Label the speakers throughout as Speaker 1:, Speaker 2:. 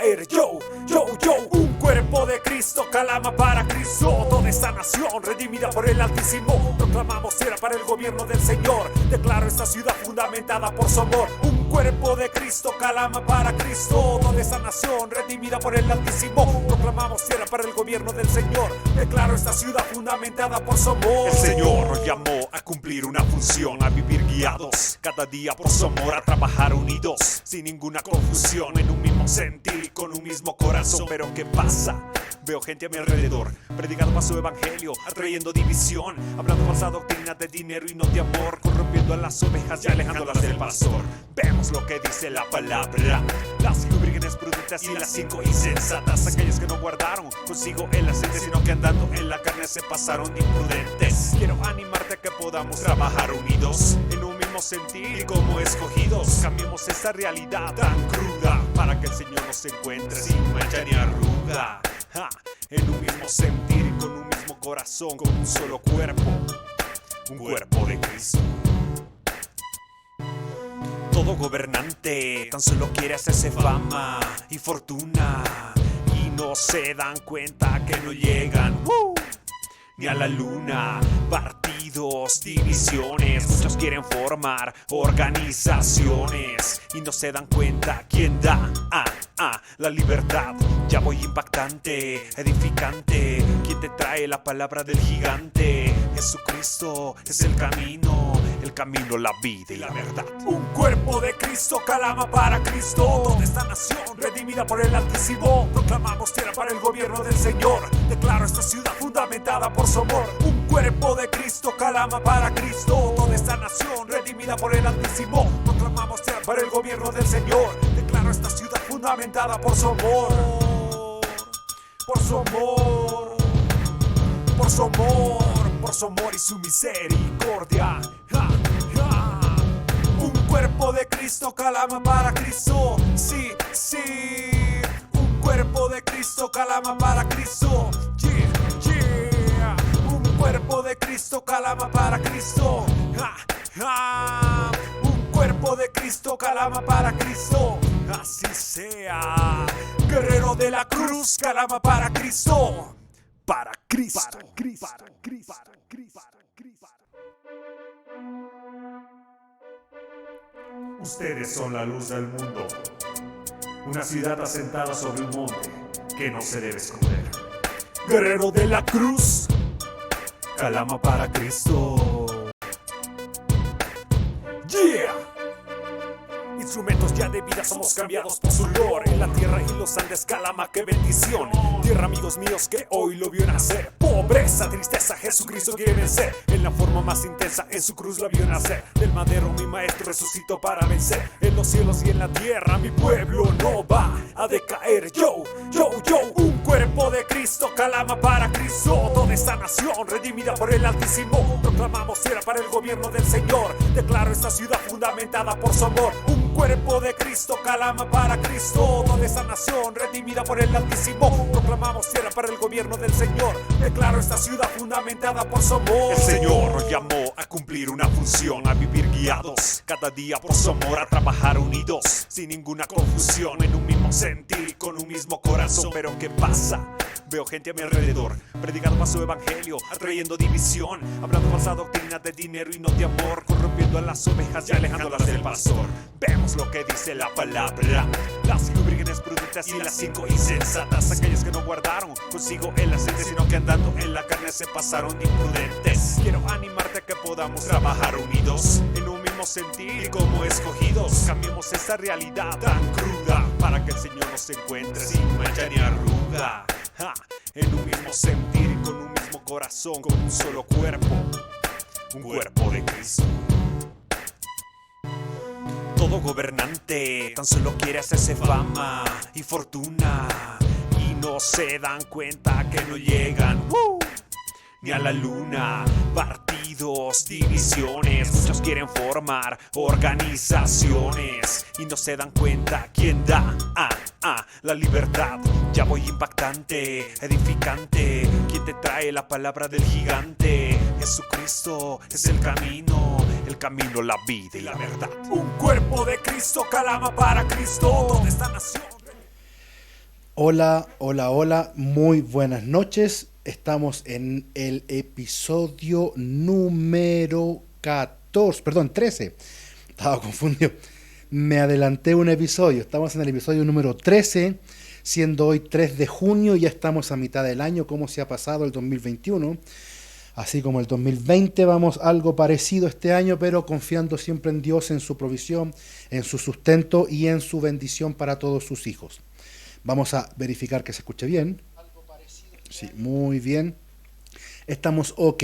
Speaker 1: caer. Yo, un cuerpo de Cristo calama para Cristo. Toda esta nación redimida por el Altísimo. Proclamamos tierra para el gobierno del Señor. Declaro esta ciudad fundamentada por su amor. Un cuerpo de Cristo calama para Cristo. Toda esta nación redimida por el Altísimo. Proclamamos tierra para el gobierno del Señor. Declaro esta ciudad fundamentada por su amor.
Speaker 2: El Señor nos llamó a cumplir una función, a vivir guiados cada día por su amor, a trabajar unidos sin ninguna confusión, en un mismo sentir y con un mismo corazón. Pero ¿qué pasa? Veo gente a mi alrededor predicando más su evangelio, atrayendo división, hablando falsa doctrina de dinero y no de amor, corrompiendo a las ovejas y alejándolas del pastor. Vemos lo que dice la palabra: las 5 vírgenes prudentes y las 5 insensatas, aquellas que no guardaron consigo el aceite, sino que andando en la carne se pasaron de imprudentes. Quiero animarte a que podamos trabajar unidos en un mismo sentir y como escogidos cambiemos esta realidad tan cruda para que el Señor nos encuentre sin mancha ni arruga. En un mismo sentir y con un mismo corazón, con un solo cuerpo, un cuerpo de Cristo. Todo gobernante tan solo quiere hacerse fama y fortuna, y no se dan cuenta que no llegan ni a la luna. Partidos, divisiones, muchos quieren formar organizaciones y no se dan cuenta quién da la libertad. Ya voy impactante, edificante, quien te trae la palabra del gigante. Jesucristo es el camino, la vida y la verdad.
Speaker 1: Un cuerpo de Cristo calama para Cristo. Toda esta nación redimida por el Altísimo. Proclamamos tierra para el gobierno del Señor. Declaro esta ciudad fundamentada por su amor. Un cuerpo de Cristo calama para Cristo. Toda esta nación redimida por el Altísimo. Proclamamos tierra para el gobierno del Señor. Declaro esta ciudad fundamentada por su amor. Por su amor. Por su amor. Por su amor y su misericordia. Un cuerpo de Cristo calama para Cristo. Sí. Un cuerpo de Cristo calama para Cristo. Yeah. Un cuerpo de Cristo calama para Cristo. Un cuerpo de Cristo calama para Cristo. Así sea. Guerrero de la cruz calama para Cristo. Para Cristo.
Speaker 3: Ustedes son la luz del mundo, una ciudad asentada sobre un monte que no se debe esconder.
Speaker 1: Guerrero de la cruz, calama para Cristo. Yeah. Instrumentos ya de vida somos cambiados por su olor. En la tierra y los Andes calama, qué bendición. Tierra, amigos míos, que hoy lo vio nacer. Pobreza, tristeza, Jesucristo quiere vencer. En la forma más intensa, en su cruz la vio nacer. Del madero mi maestro resucitó para vencer. En los cielos y en la tierra mi pueblo no va a decaer. Yo, un cuerpo de Cristo calama para Cristo. Toda esta nación redimida por el Altísimo. Proclamamos tierra para el gobierno del Señor. Declaro esta ciudad fundamentada por su amor. Un cuerpo de Cristo calama para Cristo. Toda esta nación redimida por el Altísimo. Proclamamos tierra para el gobierno del Señor. Declaro esta ciudad fundamentada por su amor.
Speaker 2: El Señor nos llamó a cumplir una función, a vivir guiados cada día por su amor, a trabajar unidos sin ninguna confusión, en un mismo sentir y con un mismo corazón. Pero ¿qué pasa? Veo gente a mi alrededor predicando más su evangelio, atrayendo división, hablando falsa doctrina de dinero y no de amor, corrompiendo a las ovejas y alejándolas del pastor. Vemos lo que dice la palabra: las 5 vírgenes prudentes y las 5 insensatas, aquellas que no guardaron consigo el aceite, sino que andando en la carne se pasaron de imprudentes. Quiero animarte a que podamos trabajar unidos en un mismo sentir y como escogidos cambiemos esta realidad tan cruda para que el Señor nos encuentre sin mancha ni arruga. En un mismo sentir y con un mismo corazón, con un solo cuerpo, un cuerpo de Cristo. Todo gobernante tan solo quiere hacerse fama y fortuna, y no se dan cuenta que no llegan ni a la luna. Partidos, divisiones, muchos quieren formar organizaciones y no se dan cuenta quién da la libertad. Ya voy impactante, edificante, quien te trae la palabra del gigante. Jesucristo es el camino, la vida y la verdad.
Speaker 1: Un cuerpo de Cristo calama para Cristo. Toda esta nación
Speaker 4: Hola, hola, hola, muy buenas noches. Estamos en el episodio número 14, perdón, 13. Estaba confundido. Me adelanté un episodio. Estamos en el episodio número 13, siendo hoy 3 de junio. Ya estamos a mitad del año. ¿Cómo se ha pasado el 2021? Así como el 2020, vamos algo parecido este año, pero confiando siempre en Dios, en su provisión, en su sustento y en su bendición para todos sus hijos. Vamos a verificar que se escuche bien. Sí, muy bien. Estamos ok.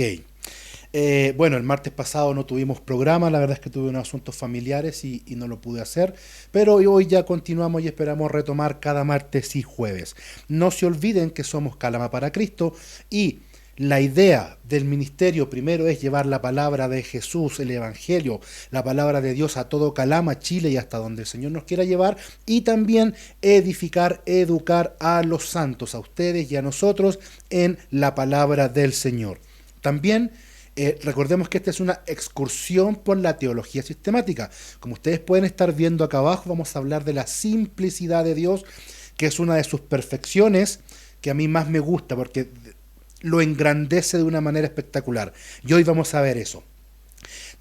Speaker 4: Bueno, el martes pasado no tuvimos programa, la verdad es que tuve unos asuntos familiares y no lo pude hacer, pero hoy ya continuamos y esperamos retomar cada martes y jueves. No se olviden que somos Calama para Cristo y la idea del ministerio primero es llevar la palabra de Jesús, el Evangelio, la palabra de Dios a todo Calama, Chile y hasta donde el Señor nos quiera llevar, y también edificar, educar a los santos, a ustedes y a nosotros en la palabra del Señor. También recordemos que esta es una excursión por la teología sistemática. Como ustedes pueden estar viendo acá abajo, vamos a hablar de la simplicidad de Dios, que es una de sus perfecciones que a mí más me gusta porque lo engrandece de una manera espectacular. Y hoy vamos a ver eso.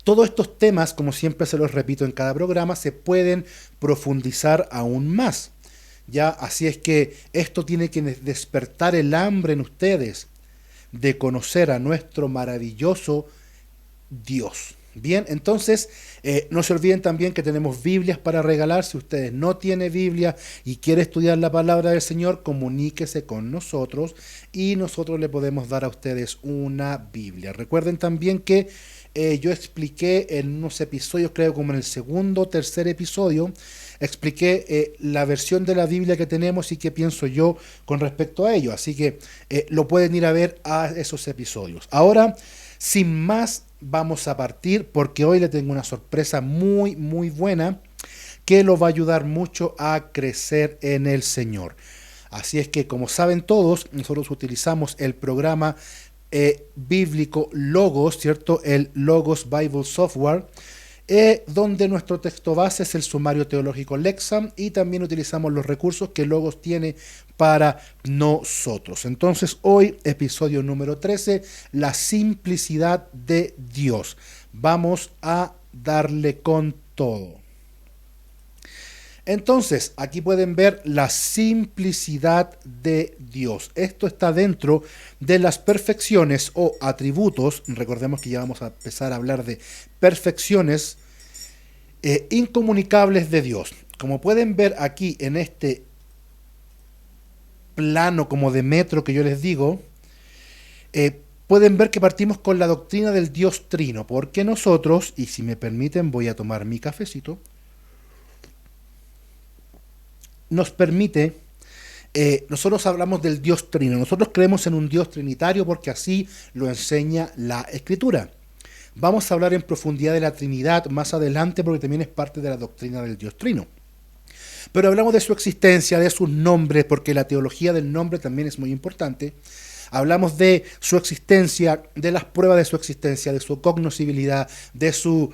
Speaker 4: Todos estos temas, como siempre se los repito en cada programa, se pueden profundizar aún más. Ya, así es que esto tiene que despertar el hambre en ustedes de conocer a nuestro maravilloso Dios. Bien, entonces no se olviden también que tenemos Biblias para regalar. Si ustedes no tienen Biblia y quiere estudiar la palabra del Señor, comuníquese con nosotros y nosotros le podemos dar a ustedes una Biblia. Recuerden también que yo expliqué en unos episodios, creo como en el segundo o tercer episodio, expliqué la versión de la Biblia que tenemos y qué pienso yo con respecto a ello. Así que lo pueden ir a ver a esos episodios. Ahora, sin más, vamos a partir porque hoy le tengo una sorpresa muy, muy buena que lo va a ayudar mucho a crecer en el Señor. Así es que, como saben todos, nosotros utilizamos el programa bíblico Logos, ¿cierto? El Logos Bible Software, donde nuestro texto base es el sumario teológico Lexham y también utilizamos los recursos que Logos tiene para nosotros. Entonces hoy, episodio número 13, la simplicidad de Dios. Vamos a darle con todo. Entonces, aquí pueden ver la simplicidad de Dios. Esto está dentro de las perfecciones o atributos. Recordemos que ya vamos a empezar a hablar de perfecciones incomunicables de Dios. Como pueden ver aquí en este plano como de metro que yo les digo, pueden ver que partimos con la doctrina del Dios Trino, porque nosotros, y si me permiten voy a tomar mi cafecito, nos permite, nosotros hablamos del Dios Trino, nosotros creemos en un Dios trinitario porque así lo enseña la Escritura. Vamos a hablar en profundidad de la Trinidad más adelante porque también es parte de la doctrina del Dios Trino. Pero hablamos de su existencia, de sus nombres, porque la teología del nombre también es muy importante. Hablamos de su existencia, de las pruebas de su existencia, de su cognoscibilidad, de su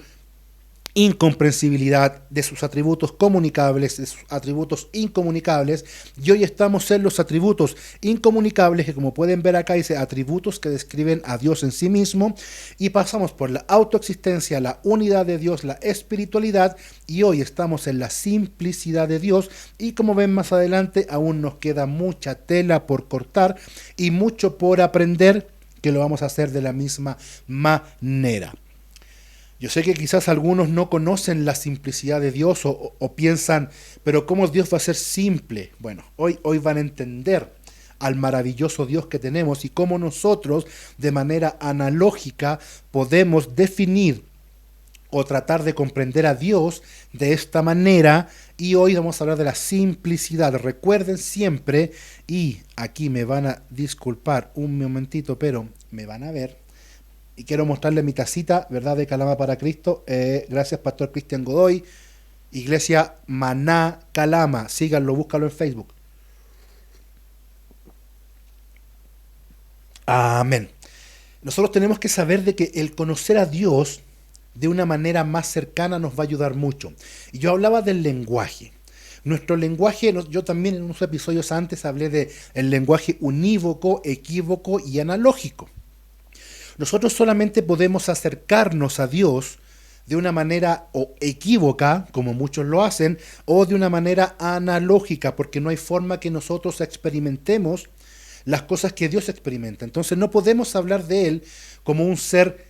Speaker 4: incomprensibilidad, de sus atributos comunicables, de sus atributos incomunicables, y hoy estamos en los atributos incomunicables, que como pueden ver acá dice atributos que describen a Dios en sí mismo, y pasamos por la autoexistencia, la unidad de Dios, la espiritualidad, y hoy estamos en la simplicidad de Dios, y como ven más adelante aún nos queda mucha tela por cortar y mucho por aprender, que lo vamos a hacer de la misma manera. Yo sé que quizás algunos no conocen la simplicidad de Dios o piensan, pero ¿cómo Dios va a ser simple? Bueno, hoy van a entender al maravilloso Dios que tenemos y cómo nosotros de manera analógica podemos definir o tratar de comprender a Dios de esta manera. Y hoy vamos a hablar de la simplicidad. Recuerden siempre, y aquí me van a disculpar un momentito, pero me van a ver. Y quiero mostrarle mi tacita, ¿verdad? De Calama para Cristo. Gracias, Pastor Cristian Godoy. Iglesia Maná Calama. Síganlo, búscalo en Facebook. Amén. Nosotros tenemos que saber de que el conocer a Dios de una manera más cercana nos va a ayudar mucho. Y yo hablaba del lenguaje. Nuestro lenguaje, yo también en unos episodios antes hablé de el lenguaje unívoco, equívoco y analógico. Nosotros solamente podemos acercarnos a Dios de una manera o equívoca, como muchos lo hacen, o de una manera analógica, porque no hay forma que nosotros experimentemos las cosas que Dios experimenta. Entonces no podemos hablar de Él como un ser,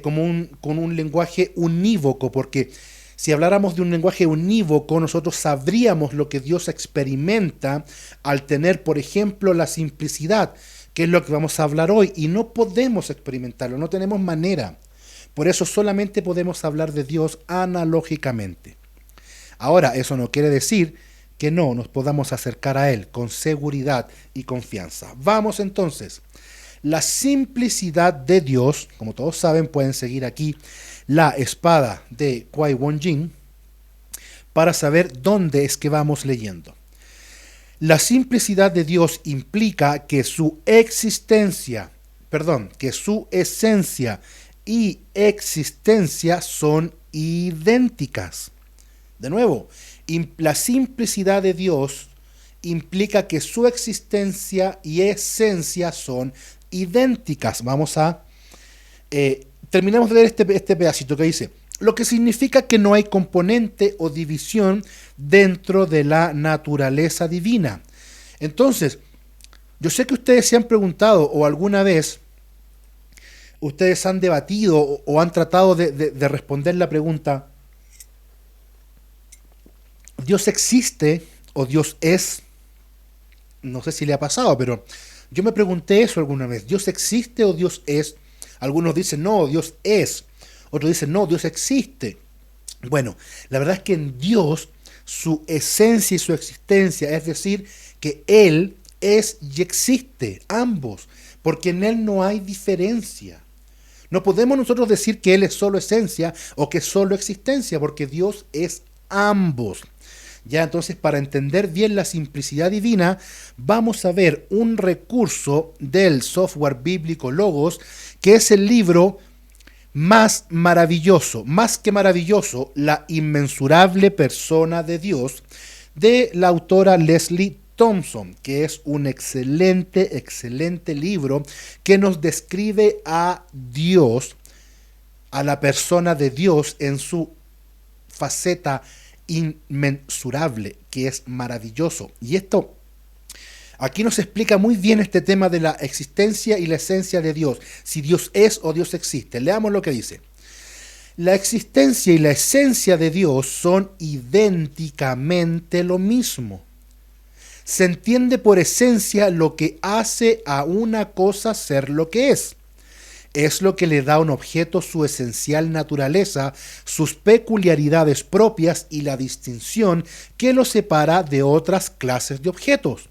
Speaker 4: con un lenguaje unívoco, porque si habláramos de un lenguaje unívoco, nosotros sabríamos lo que Dios experimenta al tener, por ejemplo, la simplicidad, que es lo que vamos a hablar hoy, y no podemos experimentarlo, no tenemos manera. Por eso solamente podemos hablar de Dios analógicamente. Ahora, eso no quiere decir que no nos podamos acercar a Él con seguridad y confianza. Vamos entonces. La simplicidad de Dios, como todos saben, pueden seguir aquí la espada de Qui-Gon Jinn para saber dónde es que vamos leyendo. La simplicidad de Dios implica que su esencia y existencia son idénticas. De nuevo, la simplicidad de Dios implica que su existencia y esencia son idénticas. Vamos a terminamos de leer este pedacito que dice: lo que significa que no hay componente o división dentro de la naturaleza divina. Entonces, yo sé que ustedes se han preguntado, o alguna vez ustedes han debatido o han tratado de responder la pregunta: ¿Dios existe o Dios es? No sé si le ha pasado, pero yo me pregunté eso alguna vez. ¿Dios existe o Dios es? Algunos dicen, no, Dios es. Otros dicen, no, Dios existe. Bueno, la verdad es que en Dios, su esencia y su existencia, es decir, que Él es y existe, ambos, porque en Él no hay diferencia. No podemos nosotros decir que Él es solo esencia o que es solo existencia, porque Dios es ambos. Ya, entonces, para entender bien la simplicidad divina, vamos a ver un recurso del software bíblico Logos, que es el libro más maravilloso, más que maravilloso, La inmensurable persona de Dios, de la autora Leslie Thompson, que es un excelente libro que nos describe a Dios, a la persona de Dios en su faceta inmensurable, que es maravilloso. Y esto aquí nos explica muy bien este tema de la existencia y la esencia de Dios, si Dios es o Dios existe. Leamos lo que dice. La existencia y la esencia de Dios son idénticamente lo mismo. Se entiende por esencia lo que hace a una cosa ser lo que es. Es lo que le da a un objeto su esencial naturaleza, sus peculiaridades propias y la distinción que lo separa de otras clases de objetos.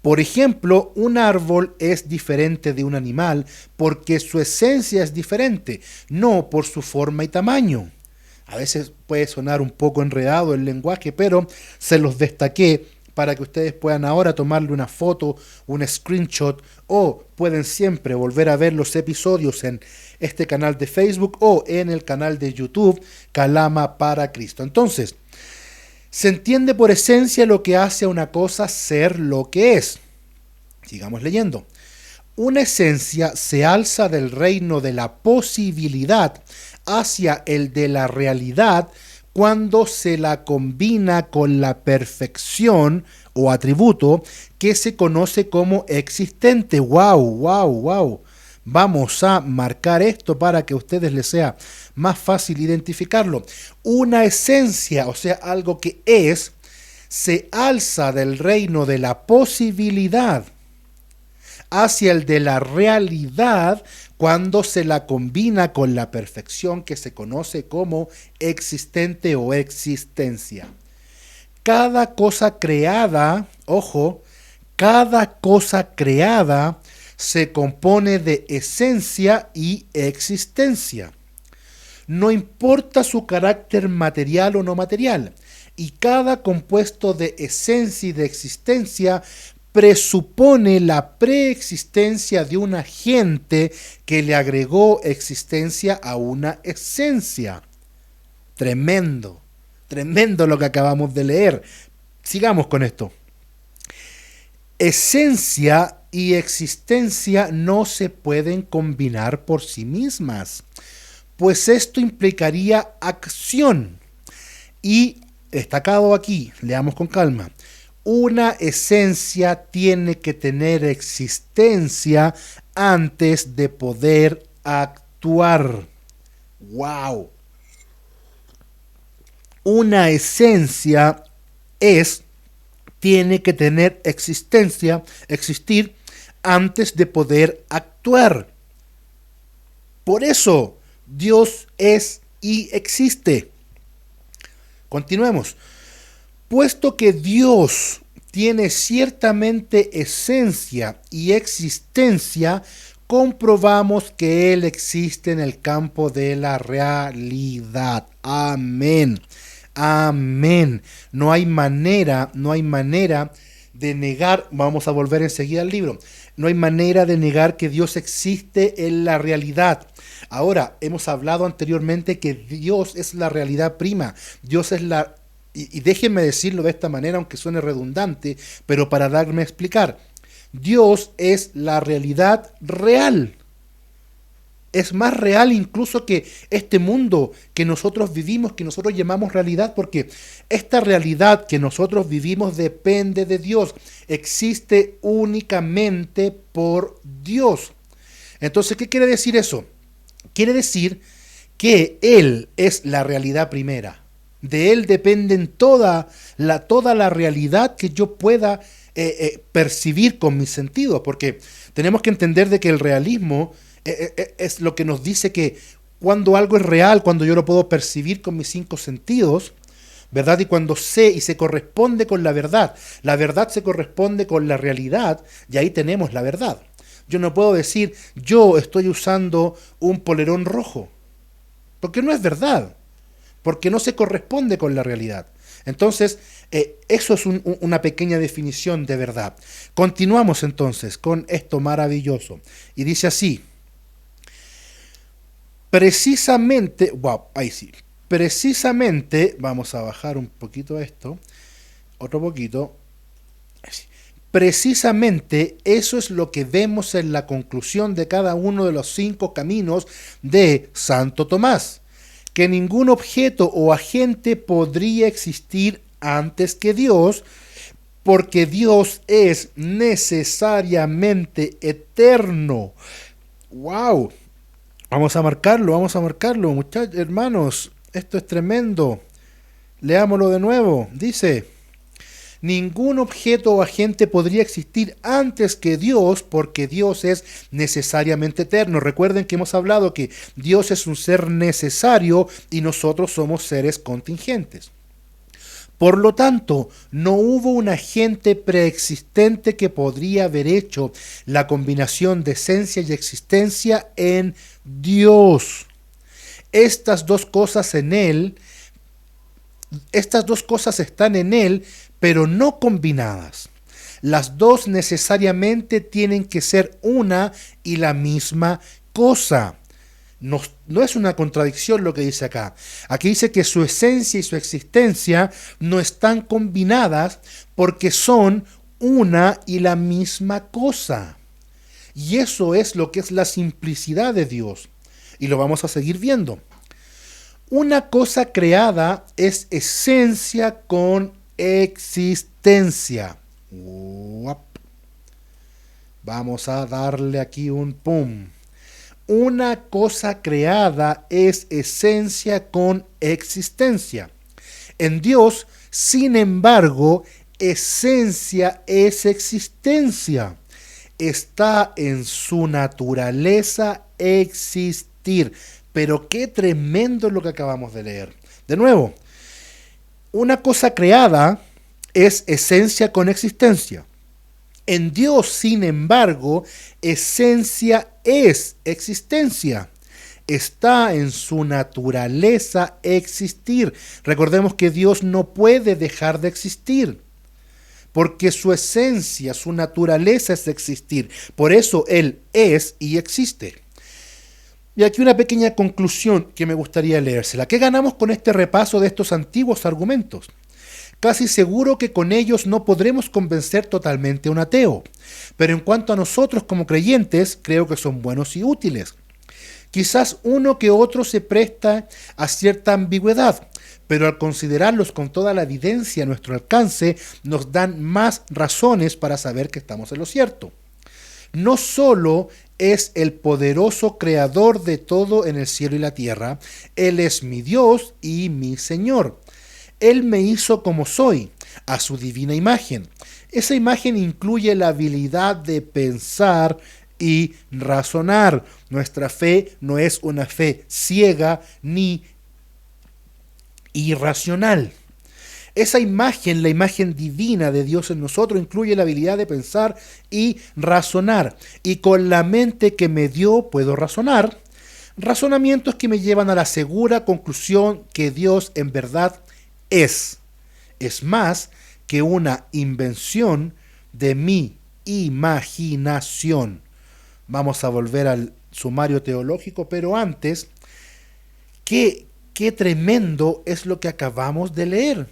Speaker 4: Por ejemplo, un árbol es diferente de un animal porque su esencia es diferente, no por su forma y tamaño. A veces puede sonar un poco enredado el lenguaje, pero se los destaqué para que ustedes puedan ahora tomarle una foto, un screenshot, o pueden siempre volver a ver los episodios en este canal de Facebook o en el canal de YouTube, Calama para Cristo. Entonces, se entiende por esencia lo que hace a una cosa ser lo que es. Sigamos leyendo. Una esencia se alza del reino de la posibilidad hacia el de la realidad cuando se la combina con la perfección o atributo que se conoce como existente. ¡Wow! Vamos a marcar esto para que a ustedes les sea más fácil identificarlo. Una esencia, o sea, algo que es, se alza del reino de la posibilidad hacia el de la realidad cuando se la combina con la perfección que se conoce como existente o existencia. Cada cosa creada, ojo, cada cosa creada se compone de esencia y existencia. No importa su carácter material o no material, y cada compuesto de esencia y de existencia presupone la preexistencia de un agente que le agregó existencia a una esencia. Tremendo lo que acabamos de leer. Sigamos con esto. Esencia y existencia no se pueden combinar por sí mismas, pues esto implicaría acción. Y destacado aquí, leamos con calma, una esencia tiene que tener existencia antes de poder actuar. ¡Wow! Una esencia tiene que tener existir antes de poder actuar. Por eso Dios es y existe. Continuemos. Puesto que Dios tiene ciertamente esencia y existencia, comprobamos que Él existe en el campo de la realidad. Amén. Amén. No hay manera de negar, vamos a volver enseguida al libro, no hay manera de negar que Dios existe en la realidad. Ahora, hemos hablado anteriormente que Dios es la realidad prima, Dios es la, y déjenme decirlo de esta manera, aunque suene redundante, pero para darme a explicar, Dios es la realidad real. Es más real incluso que este mundo que nosotros vivimos, que nosotros llamamos realidad, porque esta realidad que nosotros vivimos depende de Dios, existe únicamente por Dios. Entonces, ¿qué quiere decir eso? Quiere decir que Él es la realidad primera. De Él dependen toda la realidad que yo pueda percibir con mis sentidos, porque tenemos que entender de que el realismo es lo que nos dice que cuando algo es real, cuando yo lo puedo percibir con mis 5 sentidos, ¿verdad? Y cuando sé y se corresponde con la verdad se corresponde con la realidad, y ahí tenemos la verdad. Yo no puedo decir, yo estoy usando un polerón rojo, porque no es verdad, porque no se corresponde con la realidad. Entonces, eso es una pequeña definición de verdad. Continuamos entonces con esto maravilloso. Y dice así, precisamente, vamos a bajar un poquito esto, otro poquito. Precisamente eso es lo que vemos en la conclusión de cada uno de los 5 caminos de Santo Tomás, que ningún objeto o agente podría existir antes que Dios, porque Dios es necesariamente eterno. ¡Wow! Vamos a marcarlo, muchachos, hermanos, esto es tremendo. Leámoslo de nuevo. Dice, ningún objeto o agente podría existir antes que Dios, porque Dios es necesariamente eterno. Recuerden que hemos hablado que Dios es un ser necesario y nosotros somos seres contingentes. Por lo tanto, no hubo un agente preexistente que podría haber hecho la combinación de esencia y existencia en Dios. Estas dos cosas están en Él, pero no combinadas. Las dos necesariamente tienen que ser una y la misma cosa. No es una contradicción lo que dice acá. Aquí dice que su esencia y su existencia no están combinadas porque son una y la misma cosa. Y eso es lo que es la simplicidad de Dios. Y lo vamos a seguir viendo. Una cosa creada es esencia con existencia. Vamos a darle aquí un pum. Una cosa creada es esencia con existencia. En Dios, sin embargo, esencia es existencia. Está en su naturaleza existir. Pero qué tremendo es lo que acabamos de leer. De nuevo, una cosa creada es esencia con existencia. En Dios, sin embargo, esencia es existencia. Está en su naturaleza existir. Recordemos que Dios no puede dejar de existir, porque su esencia, su naturaleza es existir. Por eso Él es y existe. Y aquí una pequeña conclusión que me gustaría leérsela. ¿Qué ganamos con este repaso de estos antiguos argumentos? Casi seguro que con ellos no podremos convencer totalmente a un ateo, pero en cuanto a nosotros como creyentes, creo que son buenos y útiles. Quizás uno que otro se presta a cierta ambigüedad, pero al considerarlos con toda la evidencia a nuestro alcance, nos dan más razones para saber que estamos en lo cierto. No solo es el poderoso creador de todo en el cielo y la tierra, Él es mi Dios y mi Señor. Él me hizo como soy, a su divina imagen. Esa imagen incluye la habilidad de pensar y razonar. Nuestra fe no es una fe ciega ni irracional. Esa imagen, la imagen divina de Dios en nosotros, incluye la habilidad de pensar y razonar. Y con la mente que me dio puedo razonar. Razonamientos que me llevan a la segura conclusión que Dios en verdad es más que una invención de mi imaginación. Vamos a volver al sumario teológico, pero antes, qué tremendo es lo que acabamos de leer.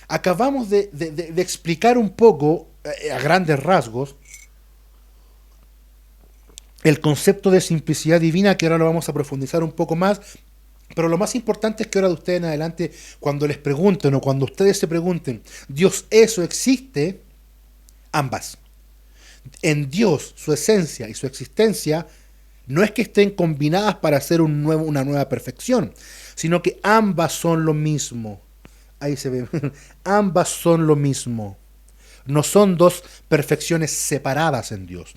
Speaker 4: Acabamos de explicar un poco, a grandes rasgos, el concepto de simplicidad divina, que ahora lo vamos a profundizar un poco más. Pero lo más importante es que ahora de ustedes en adelante, cuando les pregunten o cuando ustedes se pregunten, ¿Dios es o existe? Ambas. En Dios, su esencia y su existencia, no es que estén combinadas para hacer una nueva perfección, sino que ambas son lo mismo. Ahí se ve. Ambas son lo mismo. No son dos perfecciones separadas en Dios.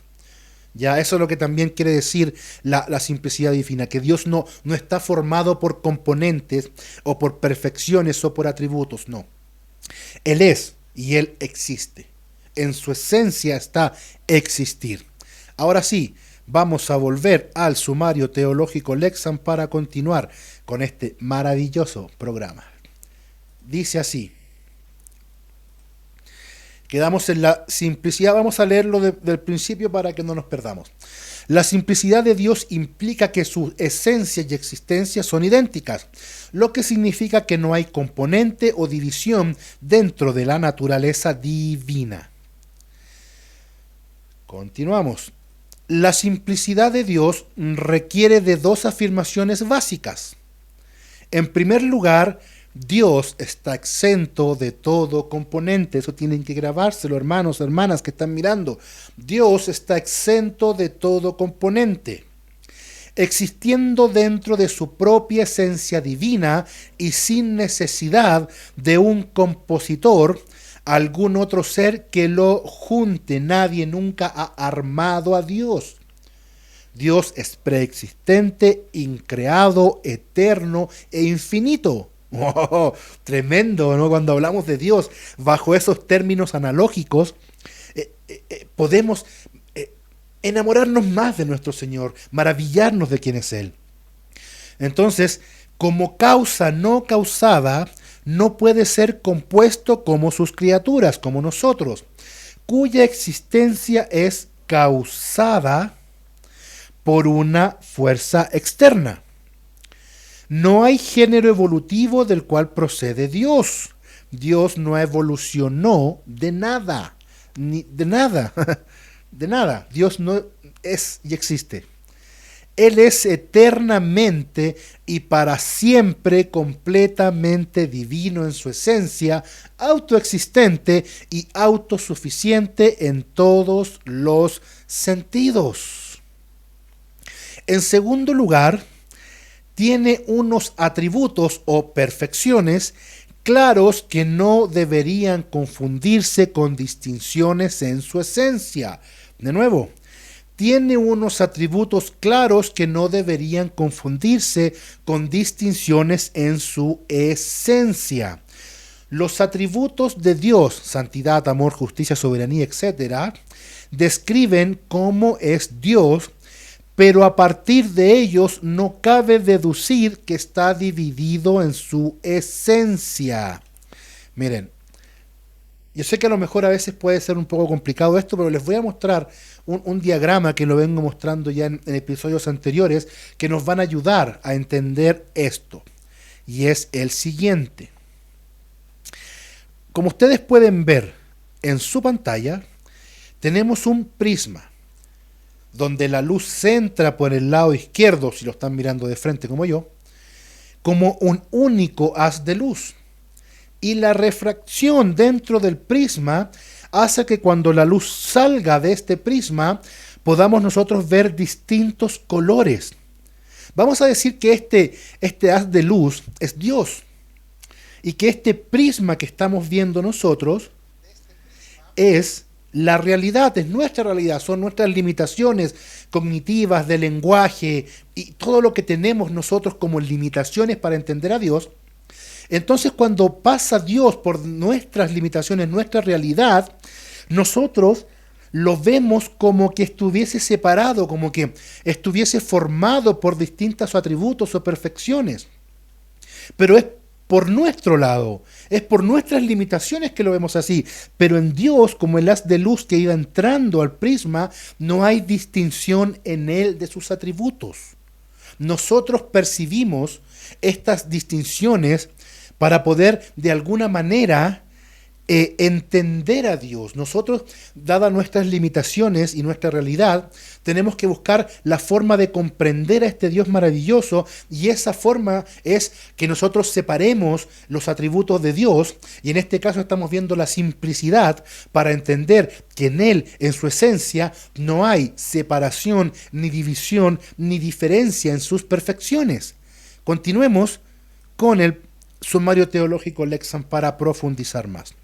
Speaker 4: Ya, eso es lo que también quiere decir la simplicidad divina, que Dios no está formado por componentes o por perfecciones o por atributos, no. Él es y Él existe. En su esencia está existir. Ahora sí, vamos a volver al sumario teológico Lexham para continuar con este maravilloso programa. Dice así. Quedamos en la simplicidad, vamos a leerlo del principio para que no nos perdamos. La simplicidad de Dios implica que su esencia y existencia son idénticas, lo que significa que no hay componente o división dentro de la naturaleza divina. Continuamos. La simplicidad de Dios requiere de dos afirmaciones básicas. En primer lugar, Dios está exento de todo componente. Eso tienen que grabárselo, hermanos, hermanas que están mirando. Dios está exento de todo componente, existiendo dentro de su propia esencia divina y sin necesidad de un compositor, algún otro ser que lo junte. Nadie nunca ha armado a Dios. Dios es preexistente, increado, eterno e infinito. Oh, tremendo, ¿no? Cuando hablamos de Dios bajo esos términos analógicos, podemos enamorarnos más de nuestro Señor, maravillarnos de quién es Él. Entonces, como causa no causada, no puede ser compuesto como sus criaturas, como nosotros, cuya existencia es causada por una fuerza externa. No hay género evolutivo del cual procede Dios. Dios no evolucionó de nada, ni de nada, de nada. Dios no es y existe. Él es eternamente y para siempre completamente divino en su esencia, autoexistente y autosuficiente en todos los sentidos. En segundo lugar, tiene unos atributos o perfecciones claros que no deberían confundirse con distinciones en su esencia. De nuevo, tiene unos atributos claros que no deberían confundirse con distinciones en su esencia. Los atributos de Dios, santidad, amor, justicia, soberanía, etc., describen cómo es Dios, pero a partir de ellos no cabe deducir que está dividido en su esencia. Miren, yo sé que a lo mejor a veces puede ser un poco complicado esto, pero les voy a mostrar un diagrama que lo vengo mostrando ya en episodios anteriores que nos van a ayudar a entender esto. Y es el siguiente. Como ustedes pueden ver en su pantalla, tenemos un prisma donde la luz entra por el lado izquierdo, si lo están mirando de frente como yo, como un único haz de luz. Y la refracción dentro del prisma hace que cuando la luz salga de este prisma podamos nosotros ver distintos colores. Vamos a decir que este haz de luz es Dios y que este prisma que estamos viendo nosotros es la realidad, es nuestra realidad, son nuestras limitaciones cognitivas, de lenguaje y todo lo que tenemos nosotros como limitaciones para entender a Dios. Entonces, cuando pasa Dios por nuestras limitaciones, nuestra realidad, nosotros lo vemos como que estuviese separado, como que estuviese formado por distintos atributos o perfecciones. Pero es por nuestro lado, es por nuestras limitaciones que lo vemos así. Pero en Dios, como el haz de luz que iba entrando al prisma, no hay distinción en él de sus atributos. Nosotros percibimos estas distinciones para poder de alguna manera entender a Dios. Nosotros, dadas nuestras limitaciones y nuestra realidad, tenemos que buscar la forma de comprender a este Dios maravilloso, y esa forma es que nosotros separemos los atributos de Dios, y en este caso estamos viendo la simplicidad para entender que en Él, en su esencia, no hay separación, ni división, ni diferencia en sus perfecciones. Continuemos con el sumario teológico Lexham para profundizar más.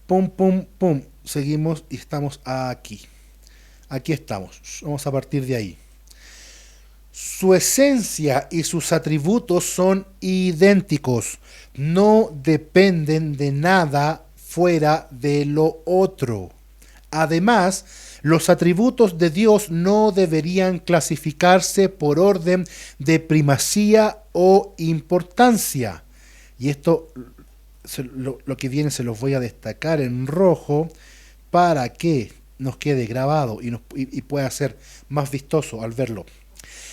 Speaker 4: Pum, pum, pum. Seguimos y estamos aquí. Aquí estamos. Vamos a partir de ahí. Su esencia y sus atributos son idénticos. No dependen de nada fuera de lo otro. Además, los atributos de Dios no deberían clasificarse por orden de primacía o importancia. Y esto, lo que viene, se los voy a destacar en rojo para que nos quede grabado y pueda ser más vistoso al verlo.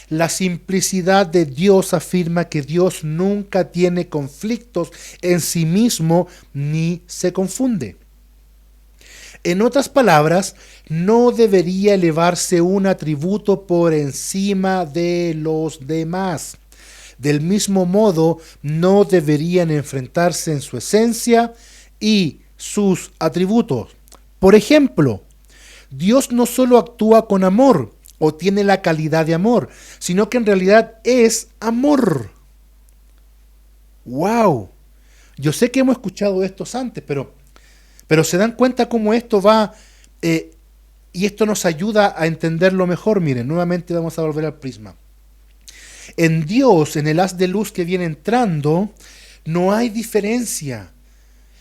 Speaker 4: La simplicidad de Dios afirma que Dios nunca tiene conflictos en sí mismo ni se confunde. En otras palabras, no debería elevarse un atributo por encima de los demás. Del mismo modo, no deberían enfrentarse en su esencia y sus atributos. Por ejemplo, Dios no solo actúa con amor o tiene la calidad de amor, sino que en realidad es amor. ¡Wow! Yo sé que hemos escuchado esto antes, pero se dan cuenta cómo esto va, y esto nos ayuda a entenderlo mejor. Miren, nuevamente vamos a volver al prisma. En Dios, en el haz de luz que viene entrando, no hay diferencia.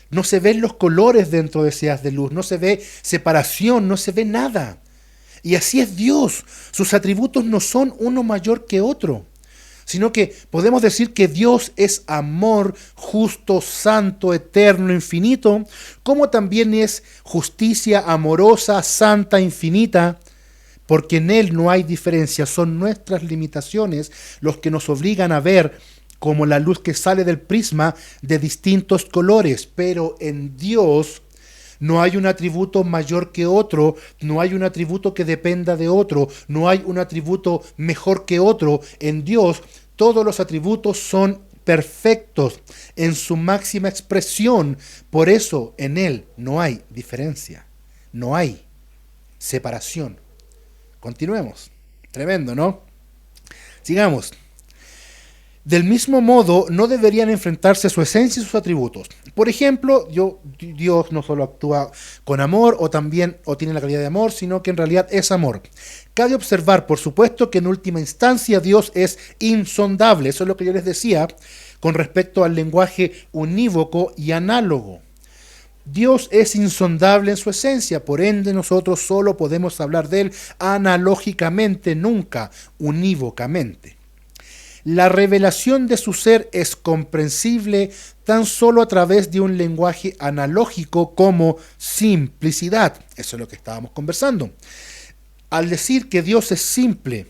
Speaker 4: No se ven los colores dentro de ese haz de luz, no se ve separación, no se ve nada. Y así es Dios. Sus atributos no son uno mayor que otro, sino que podemos decir que Dios es amor, justo, santo, eterno, infinito, como también es justicia amorosa, santa, infinita, porque en Él no hay diferencia. Son nuestras limitaciones los que nos obligan a ver como la luz que sale del prisma de distintos colores, pero en Dios no hay un atributo mayor que otro, no hay un atributo que dependa de otro, no hay un atributo mejor que otro. En Dios todos los atributos son perfectos en su máxima expresión. Por eso en Él no hay diferencia, no hay separación. Continuemos. Tremendo, ¿no? Sigamos. Del mismo modo, no deberían enfrentarse su esencia y sus atributos. Por ejemplo, Dios no solo actúa con amor o tiene la calidad de amor, sino que en realidad es amor. Cabe observar, por supuesto, que en última instancia Dios es insondable. Eso es lo que yo les decía con respecto al lenguaje unívoco y análogo. Dios es insondable en su esencia, por ende nosotros solo podemos hablar de Él analógicamente, nunca unívocamente. La revelación de su ser es comprensible tan solo a través de un lenguaje analógico como simplicidad. Eso es lo que estábamos conversando. Al decir que Dios es simple,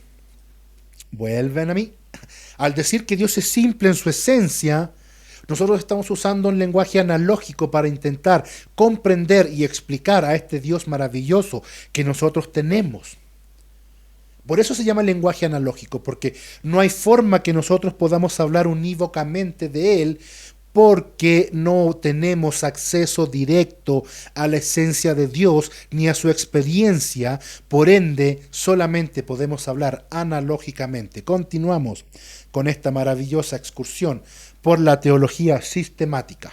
Speaker 4: vuelven a mí, al decir que Dios es simple en su esencia, Nosotros estamos usando un lenguaje analógico para intentar comprender y explicar a este Dios maravilloso que nosotros tenemos. Por eso se llama lenguaje analógico, porque no hay forma que nosotros podamos hablar unívocamente de Él, porque no tenemos acceso directo a la esencia de Dios ni a su experiencia. Por ende, solamente podemos hablar analógicamente. Continuamos con esta maravillosa excursión por la teología sistemática.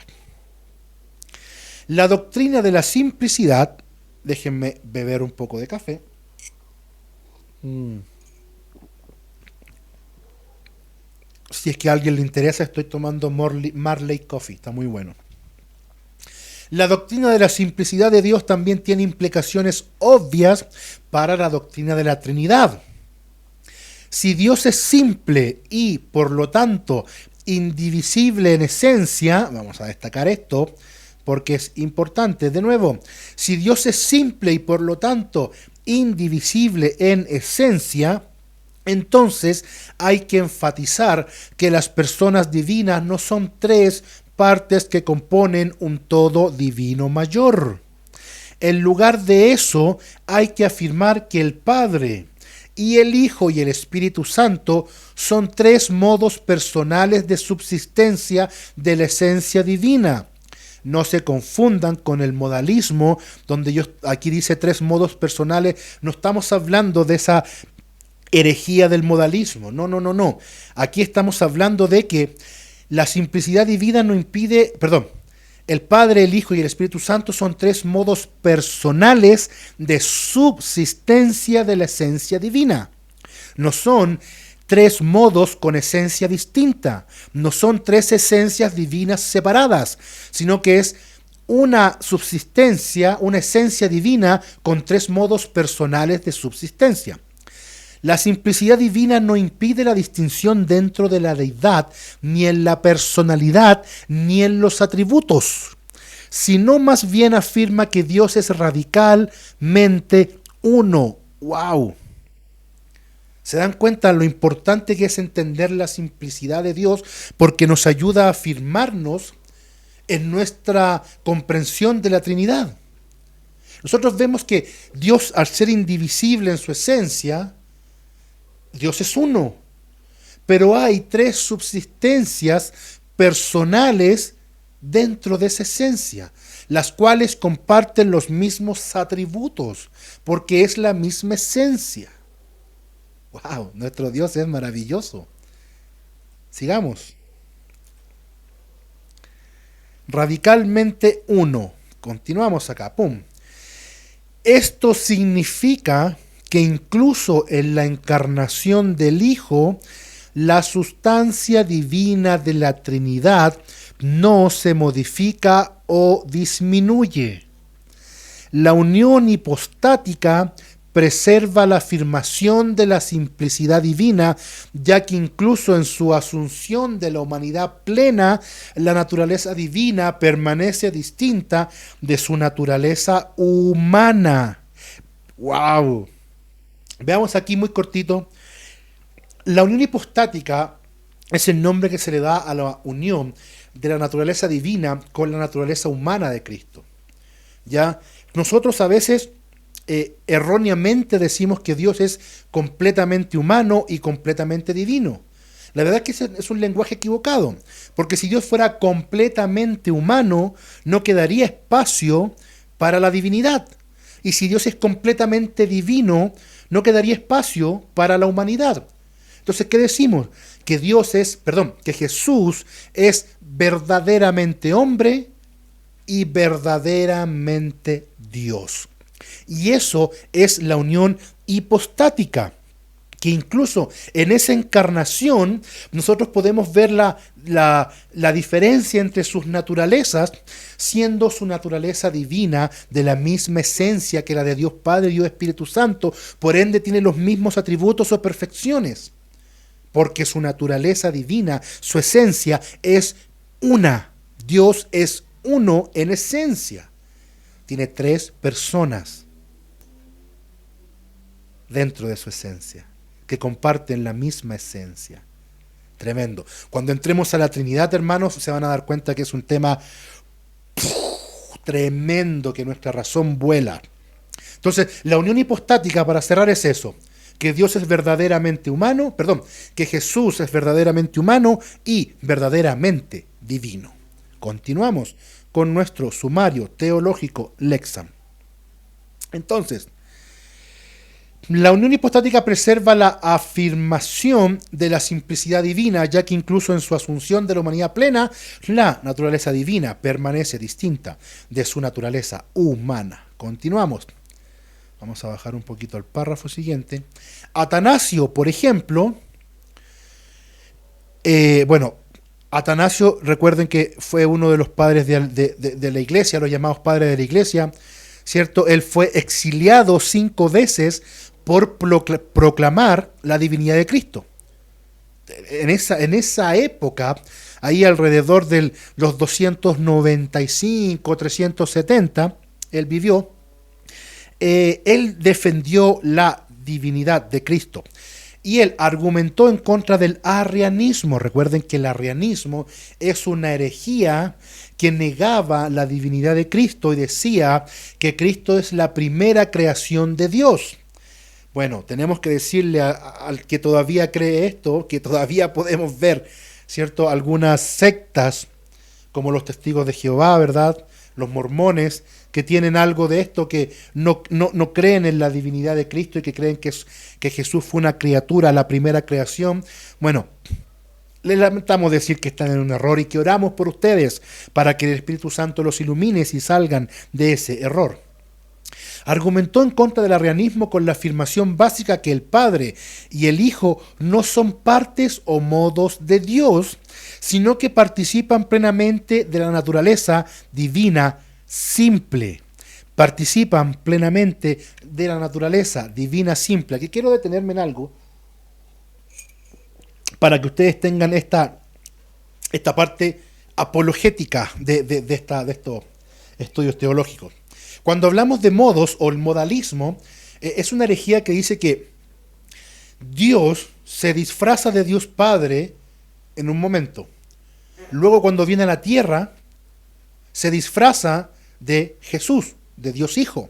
Speaker 4: La doctrina de la simplicidad, déjenme beber un poco de café. Si es que a alguien le interesa, estoy tomando Marley Coffee, está muy bueno. La doctrina de la simplicidad de Dios también tiene implicaciones obvias para la doctrina de la Trinidad. Si Dios es simple y, por lo tanto, indivisible en esencia, vamos a destacar esto porque es importante. De nuevo, si Dios es simple y, por lo tanto, indivisible en esencia, entonces hay que enfatizar que las personas divinas no son tres partes que componen un todo divino mayor. En lugar de eso, hay que afirmar que el Padre y el Hijo y el Espíritu Santo son tres modos personales de subsistencia de la esencia divina. No se confundan con el modalismo, donde aquí dice tres modos personales. No estamos hablando de esa herejía del modalismo. No. Aquí estamos hablando de que la simplicidad divina no impide, el Padre, el Hijo y el Espíritu Santo son tres modos personales de subsistencia de la esencia divina. No son tres modos con esencia distinta. No son tres esencias divinas separadas, sino que es una subsistencia, una esencia divina con tres modos personales de subsistencia. La simplicidad divina no impide la distinción dentro de la deidad, ni en la personalidad, ni en los atributos, sino más bien afirma que Dios es radicalmente uno. ¡Wow! ¿Se dan cuenta lo importante que es entender la simplicidad de Dios? Porque nos ayuda a afirmarnos en nuestra comprensión de la Trinidad. Nosotros vemos que Dios, al ser indivisible en su esencia, Dios es uno, pero hay tres subsistencias personales dentro de esa esencia, las cuales comparten los mismos atributos, porque es la misma esencia. ¡Wow! Nuestro Dios es maravilloso. Sigamos. Radicalmente uno. Continuamos acá. ¡Pum! Esto significa que incluso en la encarnación del Hijo, la sustancia divina de la Trinidad no se modifica o disminuye. La unión hipostática preserva la afirmación de la simplicidad divina, ya que incluso en su asunción de la humanidad plena, la naturaleza divina permanece distinta de su naturaleza humana. ¡Wow! Veamos aquí muy cortito. La unión hipostática es el nombre que se le da a la unión de la naturaleza divina con la naturaleza humana de Cristo. ¿Ya? Nosotros a veces erróneamente decimos que Dios es completamente humano y completamente divino. La verdad es que es un lenguaje equivocado, porque si Dios fuera completamente humano, no quedaría espacio para la divinidad. Y si Dios es completamente divino, no quedaría espacio para la humanidad. Entonces, ¿qué decimos? Que que Jesús es verdaderamente hombre y verdaderamente Dios. Y eso es la unión hipostática, que incluso en esa encarnación nosotros podemos ver la diferencia entre sus naturalezas, siendo su naturaleza divina de la misma esencia que la de Dios Padre y Dios Espíritu Santo, por ende tiene los mismos atributos o perfecciones, porque su naturaleza divina, su esencia es una. Dios es uno en esencia. Tiene tres personas dentro de su esencia, que comparten la misma esencia. Tremendo. Cuando entremos a la Trinidad, hermanos, se van a dar cuenta que es un tema tremendo, que nuestra razón vuela. Entonces, la unión hipostática, para cerrar, es eso: que Dios es verdaderamente humano, que Jesús es verdaderamente humano y verdaderamente divino. Continuamos con nuestro sumario teológico Lexam. Entonces, la unión hipostática preserva la afirmación de la simplicidad divina, ya que incluso en su asunción de la humanidad plena, la naturaleza divina permanece distinta de su naturaleza humana. Continuamos. Vamos a bajar un poquito al párrafo siguiente. Atanasio, por ejemplo, Atanasio, recuerden que fue uno de los padres de la iglesia, los llamados padres de la iglesia, ¿cierto? Él fue exiliado 5 veces por proclamar la divinidad de Cristo. En esa época, ahí alrededor de los 295, 370, él vivió. Él defendió la divinidad de Cristo y él argumentó en contra del arrianismo. Recuerden que el arrianismo es una herejía que negaba la divinidad de Cristo y decía que Cristo es la primera creación de Dios. Bueno, tenemos que decirle al que todavía cree esto, que todavía podemos ver, ¿cierto?, algunas sectas como los testigos de Jehová, ¿verdad?, los mormones, que tienen algo de esto, que no creen en la divinidad de Cristo y que creen que Jesús fue una criatura, la primera creación. Bueno, les lamentamos decir que están en un error y que oramos por ustedes para que el Espíritu Santo los ilumine y salgan de ese error. Argumentó en contra del arrianismo con la afirmación básica que el Padre y el Hijo no son partes o modos de Dios, sino que participan plenamente de la naturaleza divina simple. Participan plenamente de la naturaleza divina simple. Aquí quiero detenerme en algo para que ustedes tengan esta parte apologética de estos estudios teológicos. Cuando hablamos de modos o el modalismo, es una herejía que dice que Dios se disfraza de Dios Padre en un momento. Luego, cuando viene a la tierra, se disfraza de Jesús, de Dios Hijo.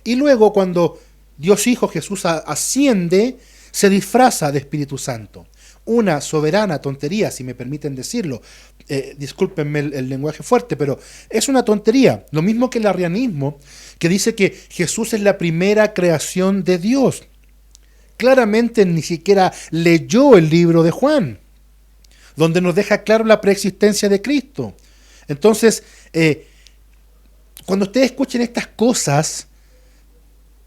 Speaker 4: Y luego, cuando Dios Hijo, Jesús, asciende, se disfraza de Espíritu Santo. Una soberana tontería, si me permiten decirlo. Discúlpenme el lenguaje fuerte, pero es una tontería. Lo mismo que el arrianismo, que dice que Jesús es la primera creación de Dios. Claramente ni siquiera leyó el libro de Juan, donde nos deja claro la preexistencia de Cristo. Entonces, cuando ustedes escuchen estas cosas,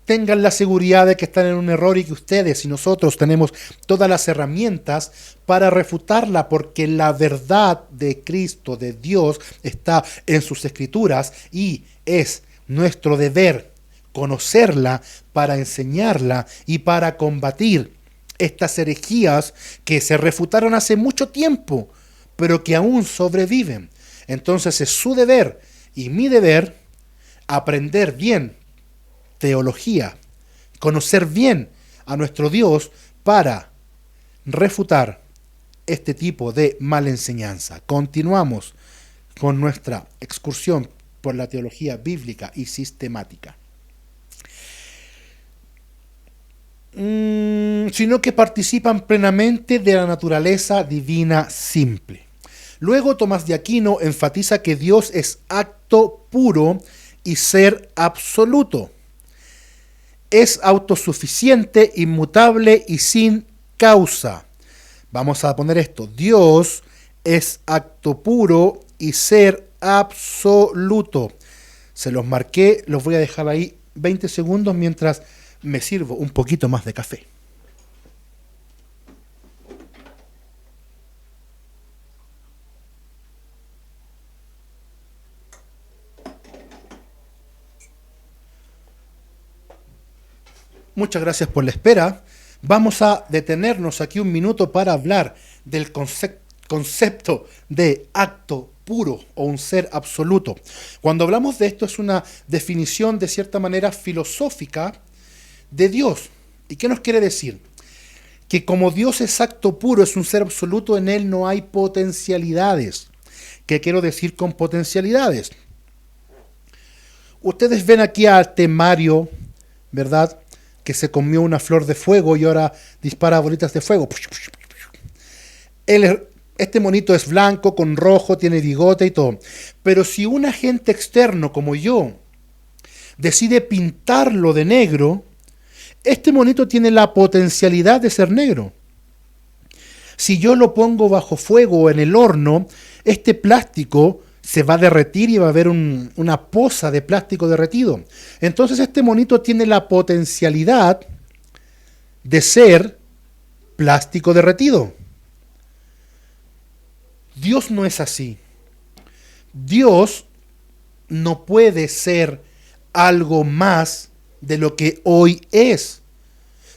Speaker 4: tengan la seguridad de que están en un error y que ustedes y nosotros tenemos todas las herramientas para refutarla, porque la verdad de Cristo, de Dios, está en sus escrituras y es nuestro deber conocerla para enseñarla y para combatir estas herejías que se refutaron hace mucho tiempo, pero que aún sobreviven. Entonces es su deber y mi deber aprender bien teología, conocer bien a nuestro Dios para refutar este tipo de mala enseñanza. Continuamos con nuestra excursión por la teología bíblica y sistemática. Sino que participan plenamente de la naturaleza divina simple. Luego Tomás de Aquino enfatiza que Dios es acto puro y ser absoluto. Es autosuficiente, inmutable y sin causa. Vamos a poner esto. Dios es acto puro y ser absoluto. Se los marqué, los voy a dejar ahí 20 segundos mientras me sirvo un poquito más de café. Muchas gracias por la espera. Vamos a detenernos aquí un minuto para hablar del concepto de acto puro o un ser absoluto. Cuando hablamos de esto, es una definición de cierta manera filosófica de Dios. ¿Y qué nos quiere decir? que como Dios es acto puro, es un ser absoluto, en Él no hay potencialidades. ¿Qué quiero decir con potencialidades? Ustedes ven aquí a Mario, ¿verdad?, que se comió una flor de fuego y ahora dispara bolitas de fuego. Este monito es blanco, con rojo, tiene bigote y todo. Pero si un agente externo como yo decide pintarlo de negro, este monito tiene la potencialidad de ser negro. Si yo lo pongo bajo fuego o en el horno, este plástico se va a derretir y va a haber una poza de plástico derretido. Entonces este monito tiene la potencialidad de ser plástico derretido. Dios no es así. Dios no puede ser algo más de lo que hoy es.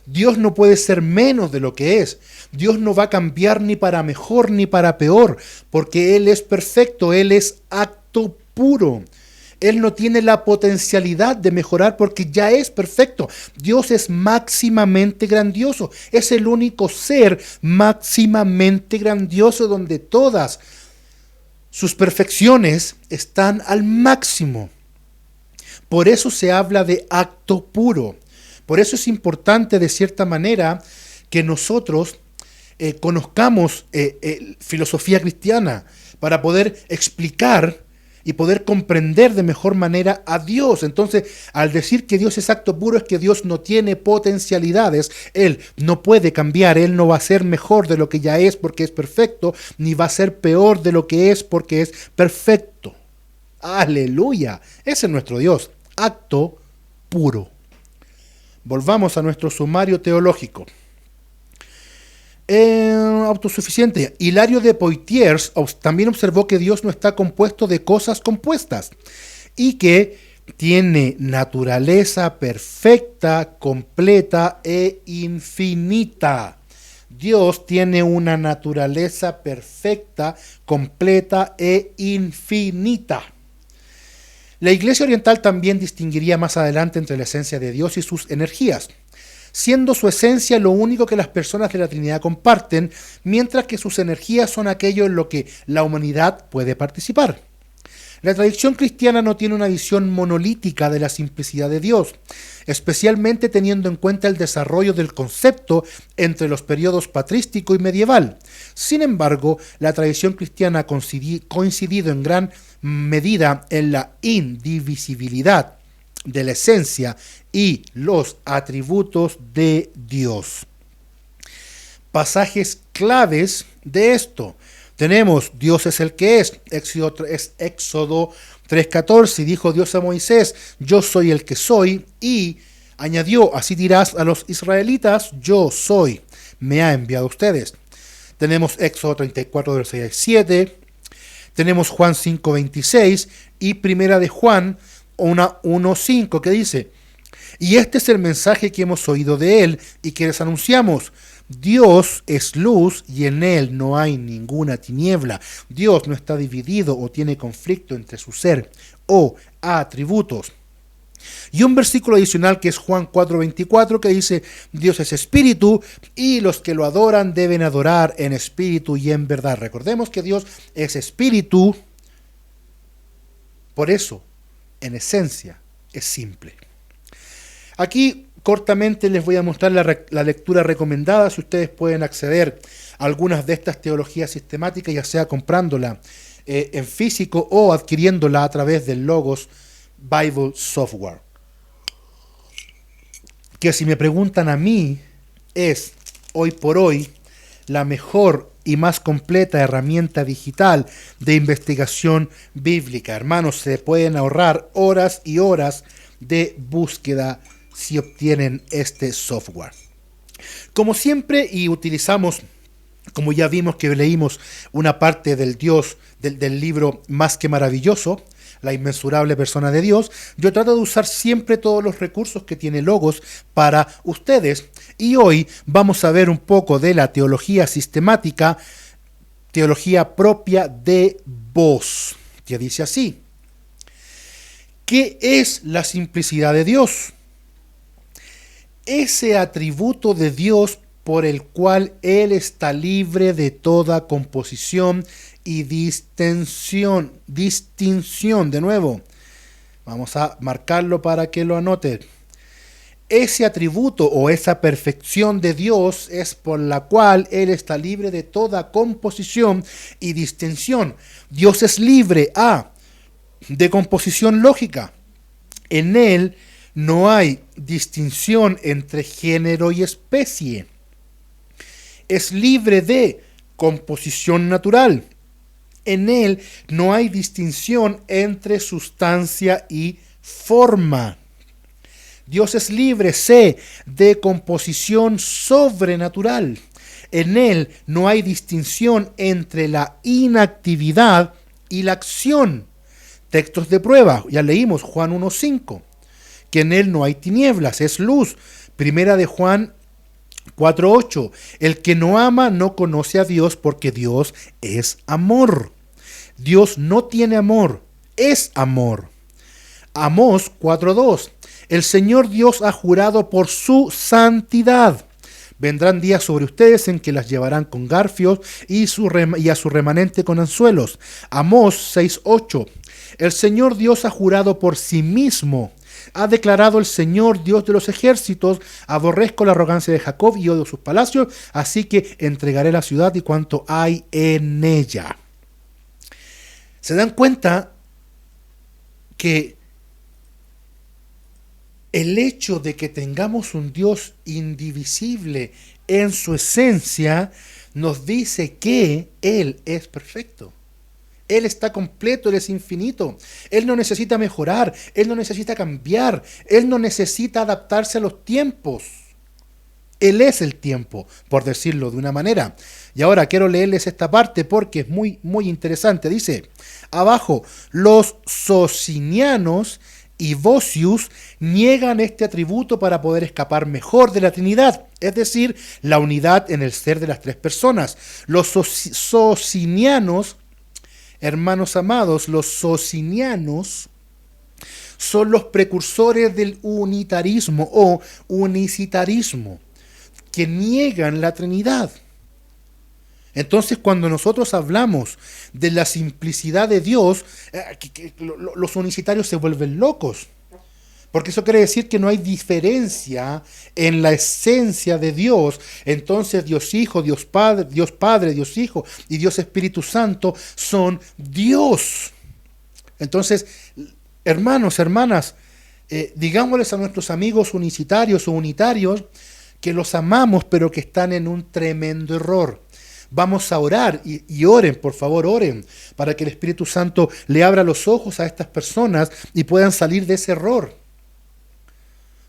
Speaker 4: Dios no puede ser menos de lo que es. Dios no va a cambiar ni para mejor ni para peor, porque Él es perfecto, Él es acto puro. Él no tiene la potencialidad de mejorar porque ya es perfecto. Dios es máximamente grandioso. Es el único ser máximamente grandioso donde todas sus perfecciones están al máximo. Por eso se habla de acto puro. Por eso es importante, de cierta manera, que nosotros conozcamos filosofía cristiana para poder explicar y poder comprender de mejor manera a Dios. Entonces, al decir que Dios es acto puro, es que Dios no tiene potencialidades. Él no puede cambiar. Él no va a ser mejor de lo que ya es porque es perfecto, ni va a ser peor de lo que es porque es perfecto. ¡Aleluya! Ese es nuestro Dios, acto puro. Volvamos a nuestro sumario teológico. Autosuficiente. Hilario de Poitiers también observó que Dios no está compuesto de cosas compuestas y que tiene naturaleza perfecta, completa e infinita. Dios tiene una naturaleza perfecta, completa e infinita. La Iglesia Oriental también distinguiría más adelante entre la esencia de Dios y sus energías, siendo su esencia lo único que las personas de la Trinidad comparten, mientras que sus energías son aquello en lo que la humanidad puede participar. La tradición cristiana no tiene una visión monolítica de la simplicidad de Dios, especialmente teniendo en cuenta el desarrollo del concepto entre los periodos patrístico y medieval. Sin embargo, la tradición cristiana ha coincidido en gran medida en la indivisibilidad de la esencia y los atributos de Dios. Pasajes claves de esto. Tenemos, Dios es el que es, Éxodo 3:14, dijo Dios a Moisés, yo soy el que soy, y añadió, así dirás a los israelitas, yo soy, me ha enviado a ustedes. Tenemos Éxodo 34, versículos 6 y 7, tenemos Juan 5:26 y Primera de Juan 1:5 que dice, y este es el mensaje que hemos oído de él y que les anunciamos. Dios es luz y en él no hay ninguna tiniebla. Dios no está dividido o tiene conflicto entre su ser o atributos. Y un versículo adicional que es Juan 4:24 que dice, Dios es espíritu y los que lo adoran deben adorar en espíritu y en verdad. Recordemos que Dios es espíritu, por eso, en esencia, es simple. Aquí cortamente les voy a mostrar la lectura recomendada, si ustedes pueden acceder a algunas de estas teologías sistemáticas, ya sea comprándola en físico o adquiriéndola a través del Logos Bible Software. Que si me preguntan a mí, es hoy por hoy la mejor y más completa herramienta digital de investigación bíblica. Hermanos, se pueden ahorrar horas y horas de búsqueda si obtienen este software. Como siempre, y utilizamos, como ya vimos que leímos una parte del Dios, del libro Más que Maravilloso, la inmensurable persona de Dios, yo trato de usar siempre todos los recursos que tiene Logos para ustedes. Y hoy vamos a ver un poco de la teología sistemática, teología propia de Vos, que dice así. ¿Qué es la simplicidad de Dios? Ese atributo de Dios por el cual Él está libre de toda composición y distinción. De nuevo, vamos a marcarlo para que lo anote. Ese atributo o esa perfección de Dios es por la cual Él está libre de toda composición y distinción. Dios es libre de composición lógica. En Él no hay distinción entre género y especie. Es libre de composición natural. En Él no hay distinción entre sustancia y forma. Dios es libre, de composición sobrenatural. En Él no hay distinción entre la inactividad y la acción. Textos de prueba, ya leímos Juan 1:5, que en Él no hay tinieblas, es luz. Primera de Juan 4:8, el que no ama no conoce a Dios porque Dios es amor. Dios no tiene amor, es amor. Amós 4:2, el Señor Dios ha jurado por su santidad. Vendrán días sobre ustedes en que las llevarán con garfios y a su remanente con anzuelos. Amós 6:8, el Señor Dios ha jurado por sí mismo. Ha declarado el Señor Dios de los ejércitos: aborrezco la arrogancia de Jacob y odio sus palacios, así que entregaré la ciudad y cuanto hay en ella. ¿Se dan cuenta que el hecho de que tengamos un Dios indivisible en su esencia nos dice que Él es perfecto? Él está completo, Él es infinito. Él no necesita mejorar, Él no necesita cambiar, Él no necesita adaptarse a los tiempos. Él es el tiempo, por decirlo de una manera. Y ahora quiero leerles esta parte porque es muy, muy interesante. Dice, abajo, los socinianos y Vossius niegan este atributo para poder escapar mejor de la Trinidad, es decir, la unidad en el ser de las tres personas. Los socinianos, hermanos amados, los socinianos son los precursores del unitarismo o unicitarismo, que niegan la Trinidad. Entonces, cuando nosotros hablamos de la simplicidad de Dios, los unicitarios se vuelven locos. Porque eso quiere decir que no hay diferencia en la esencia de Dios. Entonces Dios Hijo, Dios Padre, Dios Hijo y Dios Espíritu Santo son Dios. Entonces, hermanos, hermanas, digámosles a nuestros amigos unicitarios o unitarios que los amamos, pero que están en un tremendo error. Vamos a orar y oren, por favor, oren, para que el Espíritu Santo le abra los ojos a estas personas y puedan salir de ese error.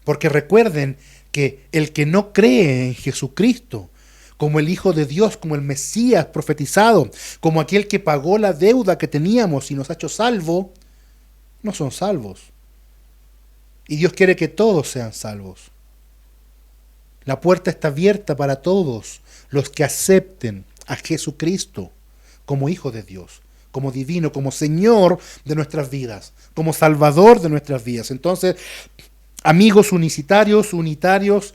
Speaker 4: Porque recuerden que el que no cree en Jesucristo como el Hijo de Dios, como el Mesías profetizado, como aquel que pagó la deuda que teníamos y nos ha hecho salvos, no son salvos. Y Dios quiere que todos sean salvos. La puerta está abierta para todos los que acepten a Jesucristo como Hijo de Dios, como divino, como Señor de nuestras vidas, como Salvador de nuestras vidas. Entonces, amigos unicitarios, unitarios,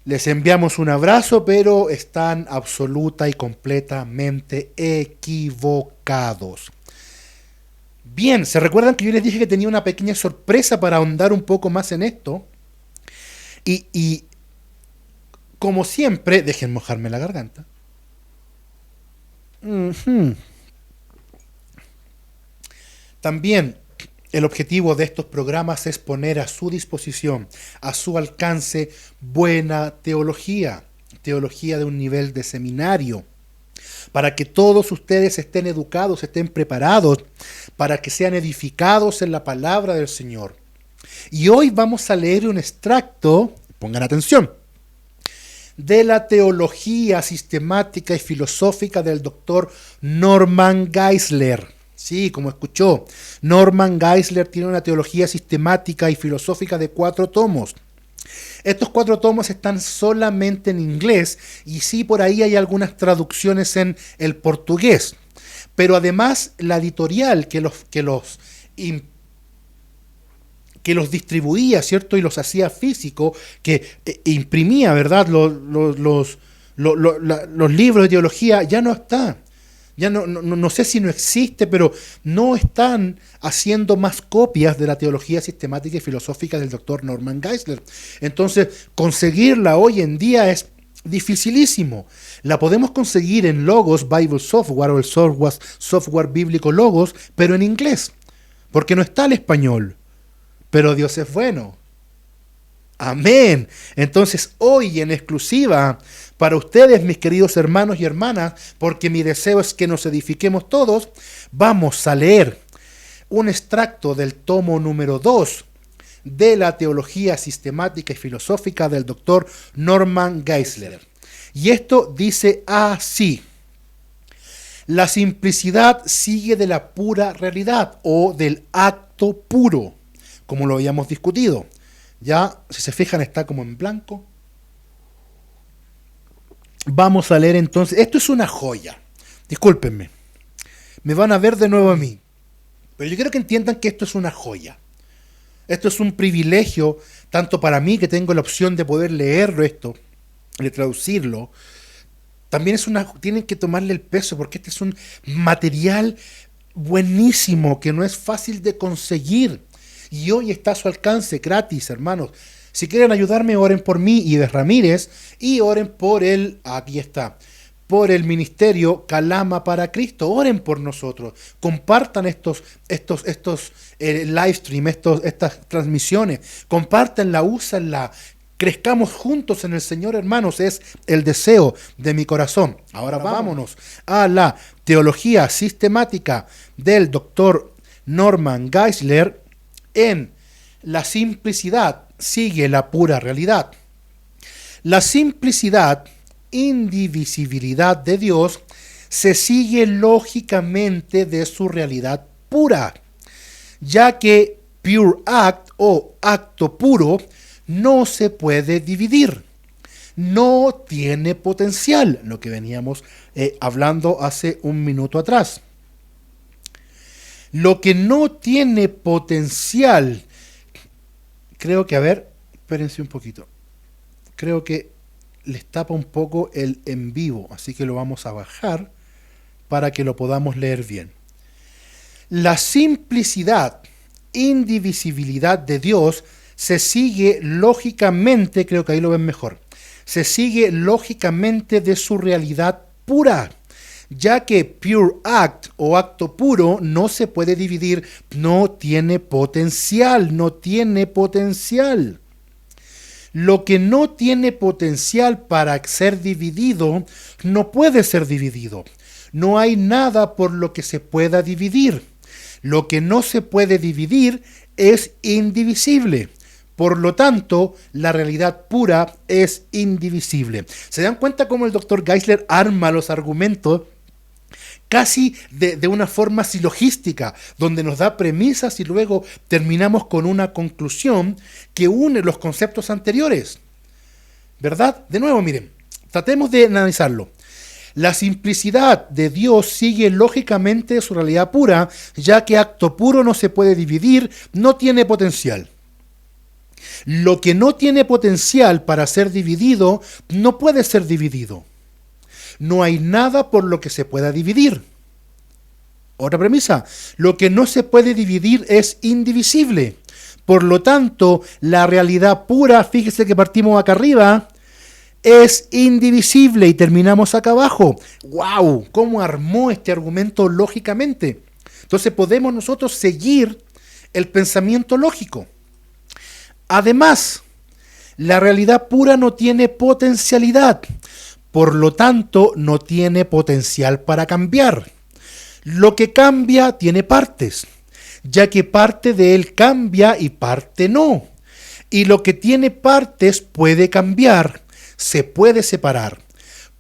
Speaker 4: les enviamos un abrazo, pero están absoluta y completamente equivocados. Bien, ¿se recuerdan que yo les dije que tenía una pequeña sorpresa para ahondar un poco más en esto? Y como siempre, dejen mojarme la garganta. También el objetivo de estos programas es poner a su disposición, a su alcance, buena teología de un nivel de seminario, para que todos ustedes estén educados, estén preparados, para que sean edificados en la palabra del Señor. Y hoy vamos a leer un extracto, pongan atención, de la teología sistemática y filosófica del doctor Norman Geisler. Sí, como escuchó, Norman Geisler tiene una teología sistemática y filosófica de 4 tomos. Estos 4 tomos están solamente en inglés y sí, por ahí hay algunas traducciones en el portugués. Pero además la editorial que que los distribuía, ¿cierto? Y los hacía físico, que imprimía, ¿verdad? Los libros de teología, ya no está. Ya no sé si no existe, pero no están haciendo más copias de la teología sistemática y filosófica del doctor Norman Geisler. Entonces, conseguirla hoy en día es dificilísimo. La podemos conseguir en Logos Bible Software o el software bíblico Logos, pero en inglés, porque no está el español. Pero Dios es bueno. Amén. Entonces, hoy en exclusiva para ustedes, mis queridos hermanos y hermanas, porque mi deseo es que nos edifiquemos todos, vamos a leer un extracto del tomo número 2 de la teología sistemática y filosófica del doctor Norman Geisler. Y esto dice así: la simplicidad sigue de la pura realidad o del acto puro, como lo habíamos discutido. Ya, si se fijan, está como en blanco. Vamos a leer entonces. Esto es una joya. Discúlpenme. Me van a ver de nuevo a mí. Pero yo quiero que entiendan que esto es una joya. Esto es un privilegio, tanto para mí, que tengo la opción de poder leerlo esto, de traducirlo. También tienen que tomarle el peso, porque este es un material buenísimo, que no es fácil de conseguir. Y hoy está a su alcance, gratis, hermanos. Si quieren ayudarme, oren por mí, Ives Ramírez, y oren por aquí está, por el ministerio Calama para Cristo. Oren por nosotros. Compartan estos live stream, estas transmisiones. Compártanla, úsenla. Crezcamos juntos en el Señor, hermanos. Es el deseo de mi corazón. Ahora vámonos a la teología sistemática del doctor Norman Geisler. En la simplicidad sigue la pura realidad. La simplicidad, indivisibilidad de Dios, se sigue lógicamente de su realidad pura, ya que pure act o acto puro no se puede dividir, no tiene potencial, lo que veníamos hablando hace un minuto atrás. Lo que no tiene potencial, creo que, espérense un poquito, creo que les tapa un poco el en vivo, así que lo vamos a bajar para que lo podamos leer bien. La simplicidad, indivisibilidad de Dios se sigue lógicamente, creo que ahí lo ven mejor, se sigue lógicamente de su realidad pura, ya que pure act o acto puro no se puede dividir, no tiene potencial. Lo que no tiene potencial para ser dividido, no puede ser dividido. No hay nada por lo que se pueda dividir. Lo que no se puede dividir es indivisible. Por lo tanto, la realidad pura es indivisible. ¿Se dan cuenta cómo el doctor Geisler arma los argumentos casi de una forma silogística, donde nos da premisas y luego terminamos con una conclusión que une los conceptos anteriores? ¿Verdad? De nuevo, miren, tratemos de analizarlo. La simplicidad de Dios sigue lógicamente su realidad pura, ya que acto puro no se puede dividir, no tiene potencial. Lo que no tiene potencial para ser dividido, no puede ser dividido. No hay nada por lo que se pueda dividir. Otra premisa, lo que no se puede dividir es indivisible. Por lo tanto, la realidad pura, fíjese que partimos acá arriba, es indivisible y terminamos acá abajo. ¡Wow! ¿Cómo armó este argumento lógicamente? Entonces podemos nosotros seguir el pensamiento lógico. Además, la realidad pura no tiene potencialidad. Por lo tanto, no tiene potencial para cambiar. Lo que cambia tiene partes, ya que parte de él cambia y parte no. Y lo que tiene partes puede cambiar, se puede separar.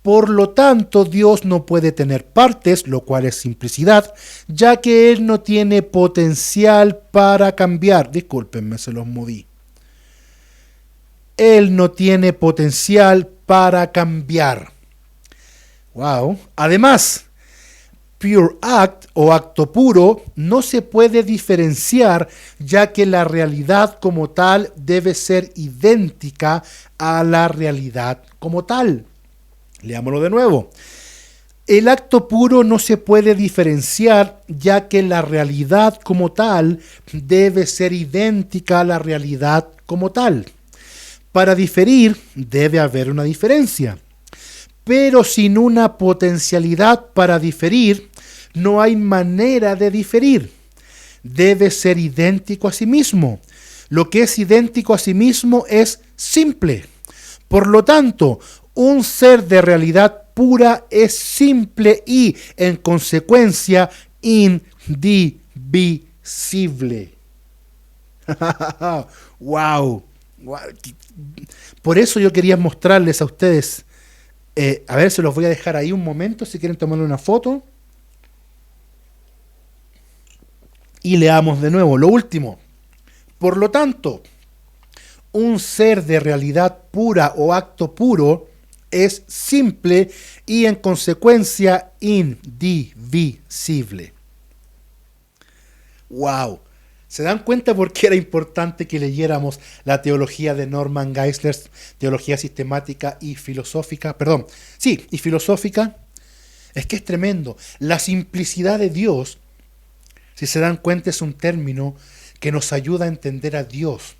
Speaker 4: Por lo tanto, Dios no puede tener partes, lo cual es simplicidad, ya que Él no tiene potencial para cambiar. Discúlpenme, se los moví. Él no tiene potencial para cambiar. Wow. Además, Pure act o acto puro no se puede diferenciar, ya que la realidad como tal debe ser idéntica a la realidad como tal. Leámoslo de nuevo. El acto puro no se puede diferenciar, ya que la realidad como tal debe ser idéntica a la realidad como tal. Para diferir debe haber una diferencia, pero sin una potencialidad para diferir no hay manera de diferir. Debe ser idéntico a sí mismo. Lo que es idéntico a sí mismo es simple. Por lo tanto, un ser de realidad pura es simple y, en consecuencia, indivisible. ¡Wow! Por eso yo quería mostrarles a ustedes. A ver, se los voy a dejar ahí un momento si quieren tomarle una foto. Y leamos de nuevo, lo último. Por lo tanto, un ser de realidad pura o acto puro es simple y en consecuencia indivisible. ¡Wow! ¿Se dan cuenta por qué era importante que leyéramos la teología de Norman Geisler, teología sistemática y filosófica? Y filosófica. Es que es tremendo. La simplicidad de Dios, si se dan cuenta, es un término que nos ayuda a entender a Dios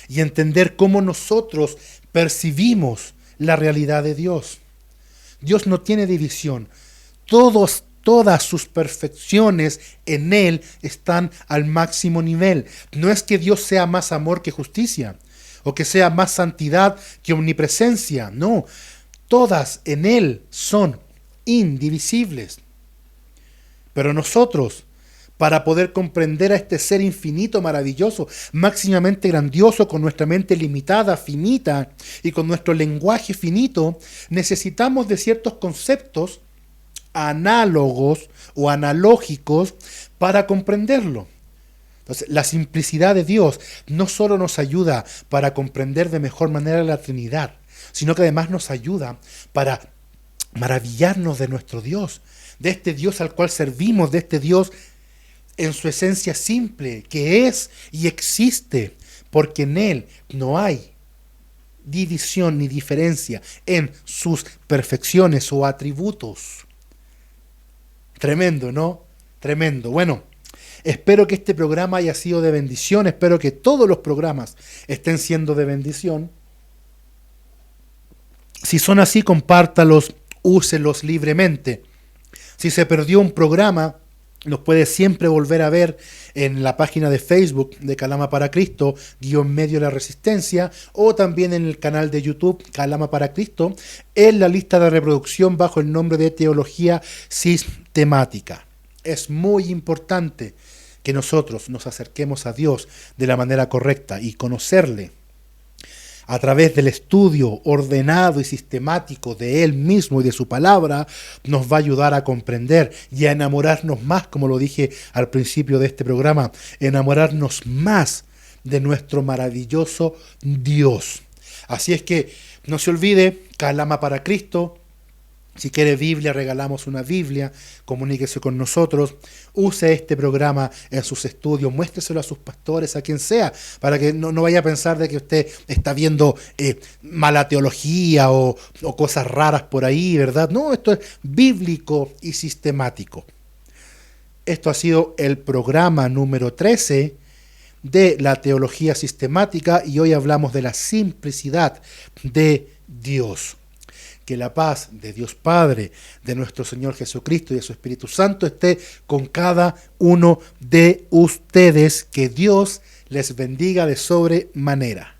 Speaker 4: y entender cómo nosotros percibimos la realidad de Dios. Dios no tiene división. Todas sus perfecciones en Él están al máximo nivel. No es que Dios sea más amor que justicia, o que sea más santidad que omnipresencia. No, todas en Él son indivisibles. Pero nosotros, para poder comprender a este ser infinito, maravilloso, máximamente grandioso, con nuestra mente limitada, finita, y con nuestro lenguaje finito, necesitamos de ciertos conceptos análogos o analógicos para comprenderlo. Entonces, la simplicidad de Dios no solo nos ayuda para comprender de mejor manera la Trinidad, sino que además nos ayuda para maravillarnos de nuestro Dios, de este Dios al cual servimos, de este Dios en su esencia simple, que es y existe, porque en Él no hay división ni diferencia en sus perfecciones o atributos. Tremendo, ¿no? Tremendo. Bueno, espero que este programa haya sido de bendición, espero que todos los programas estén siendo de bendición. Si son así, compártalos, úselos libremente. Si se perdió un programa, los puede siempre volver a ver en la página de Facebook de Calama para Cristo, _medio la resistencia, o también en el canal de YouTube Calama para Cristo, en la lista de reproducción bajo el nombre de Teología Sistemática. Es muy importante que nosotros nos acerquemos a Dios de la manera correcta y conocerle a través del estudio ordenado y sistemático de Él mismo y de su palabra, nos va a ayudar a comprender y a enamorarnos más, como lo dije al principio de este programa, enamorarnos más de nuestro maravilloso Dios. Así es que no se olvide, Calama para Cristo. Si quiere Biblia, regalamos una Biblia, comuníquese con nosotros, use este programa en sus estudios, muéstreselo a sus pastores, a quien sea, para que no vaya a pensar de que usted está viendo mala teología o cosas raras por ahí, ¿verdad? No, esto es bíblico y sistemático. Esto ha sido el programa número 13 de la teología sistemática y hoy hablamos de la simplicidad de Dios. Que la paz de Dios Padre, de nuestro Señor Jesucristo y de su Espíritu Santo esté con cada uno de ustedes. Que Dios les bendiga de sobremanera.